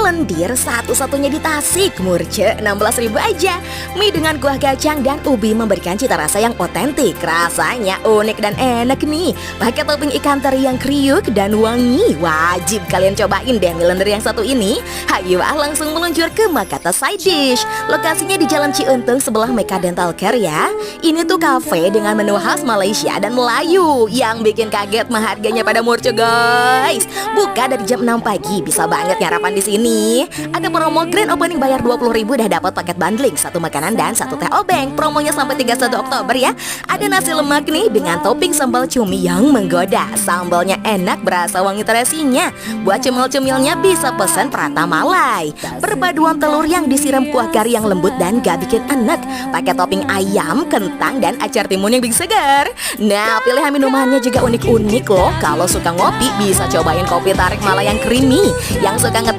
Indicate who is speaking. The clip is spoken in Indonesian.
Speaker 1: lendir satu-satunya di Tasik. Murce 16.000 aja. Mie dengan kuah kacang dan ubi memberikan cita rasa yang otentik. Rasanya unik dan enak nih. Pakai topping ikan teri yang kriuk dan wangi. Wajib kalian cobain deh mie lendir yang satu ini. Hayu langsung meluncur ke Makata Side Dish. Lokasinya di Jalan Ciuntung sebelah Meka Dental Care ya. Ini tuh cafe dengan menu khas Malaysia dan Melayu. Yang bikin kaget mah harganya pada Murce guys. Buka dari jam 6 pagi, bisa banget nyarapan di sini. Ada promo grand opening bayar 20.000 udah dapat paket bundling, satu makanan dan satu teh obeng. Promonya sampai 31 Oktober ya. Ada nasi lemak nih dengan topping sambal cumi yang menggoda. Sambalnya enak, berasa wangi terasinya. Buat cemil-cemilnya bisa pesan Prata Malai. Perpaduan telur yang disiram kuah kari yang lembut dan gak bikin enek. Pakai topping ayam, kentang dan acar timun yang bikin segar. Nah, pilihan minumannya juga unik-unik loh. Kalau suka ngopi bisa cobain kopi tarik Malai yang creamy. Yang suka ngeteh